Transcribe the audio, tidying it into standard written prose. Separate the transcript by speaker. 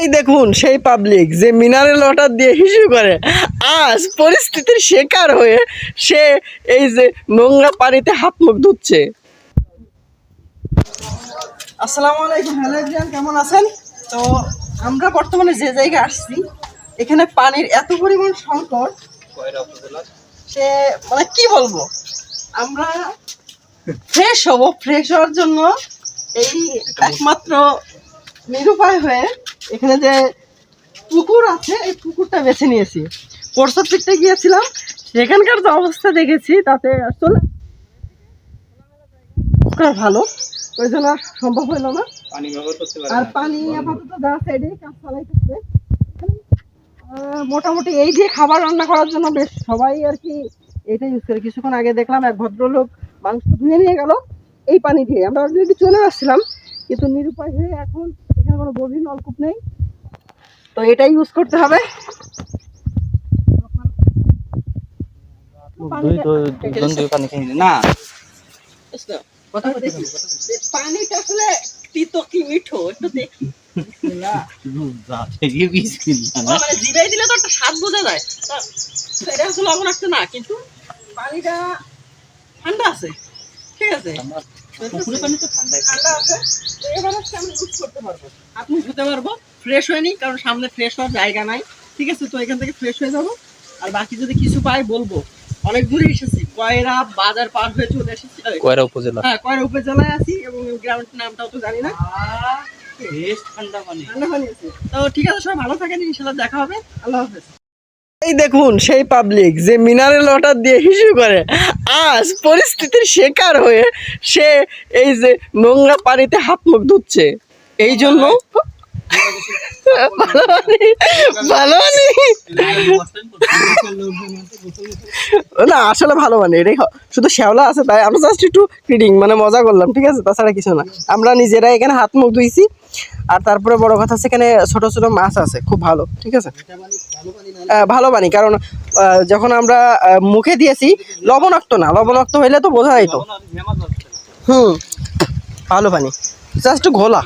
Speaker 1: এই দেখুন সেই পাবলিক যে মিনারেল ওয়াটার দিয়ে হিসু করে, আজ পরিস্থিতির শিকার হয়ে সে এই যে নোংরা পানিতে হাত মুখ ধুচ্ছে। আসসালামু আলাইকুম, হ্যালো এভরিওয়ান, কেমন আছেন? তো আমরা বর্তমানে যে জায়গায় আসছি, এখানে পানির এত পরিমাণ সংকট, সে মানে কি বলবো, আমরা ফ্রেশ হব, ফ্রেশ হওয়ার জন্য এই একমাত্র নিরুপায় হয়ে এখানে যে পুকুর আছে এই পুকুরটা বেছে নিয়েছি। প্রস্তাব করতে গিয়েছিলাম, সেখানকার যে অবস্থা দেখেছি তাতে আসলে ভালো, ওই জন্য সম্ভব হইলো না। আর পানি আপাতত যা সাইডে কাজ চালাইতেছে, মোটামুটি এই দিয়ে খাবার রান্না করার জন্য বেশ সবাই আর কি এটা ইউজ করে। কিছুক্ষণ আগে দেখলাম এক ভদ্রলোক মাংস ধুয়ে নিয়ে গেল এই পানি দিয়ে। আমরা অলরেডি চলে আসছিলাম, কিন্তু নিরুপায় হয়ে এখন এখানে কোনো গভীর নলকূপ নেই, তো এটাই ইউজ করতে হবে। পানিটা আসলে তিতো কি মিঠো একটু দেখি। জিভায় দিলে তো একটা স্বাদ বোঝা যায়, এটা আসলে লবণাক্ত না, কিন্তু পানিটা ঠান্ডা আছে, ঠিক আছে, ঠান্ডা আছে। তো এবার হচ্ছে আমি ইউজ করতে পারবো, আপনি ধুতে পারবো, ফ্রেশ হয়নি কারণ সামনে ফ্রেশ হওয়ার জায়গা নাই, ঠিক আছে। তো এখান থেকে ফ্রেশ হয়ে যাবো, আর বাকি যদি কিছু পাই বলবো। অনেক দূরে এসেছি, কয়রা বাজার পার হয়ে চলে এসেছি, কয়রা উপজেলা, হ্যাঁ কয়রা উপজেলায় আছি, এবং গ্রামের নামটাও তো জানি না। ঠান্ডা পানি আছে। তো ঠিক আছে, সবাই ভালো থাকেন, ইনশাআল্লাহ দেখা হবে, আল্লাহ হাফেজ। এই দেখুন সেই পাবলিক যে মিনারেল ওয়াটার দিয়ে হিসু করে, আজ পরিস্থিতির শিকার হয়ে সে এই যে নোংরা পানিতে হাত মুখ ধুচ্ছে। এই জন্য ভালো না, আসলে ভালো মানে এটাই, শুধু শ্যাওলা আছে তাই আমরা জাস্ট একটু রিডিং মানে মজা করলাম, ঠিক আছে, তাছাড়া কিছু না। আমরা নিজেরা এখানে হাত মুখ ধুইছি, আর তারপরে বড় কথা আছে এখানে ছোট ছোট মাছ আছে, খুব ভালো, ঠিক আছে, ভালো পানি। কারণ যখন আমরা মুখে দিয়েছি লবণাক্ত না, লবণাক্ত হইলে তো বোঝা যাইতো। ভালো পানি, জাস্ট ঘোলা।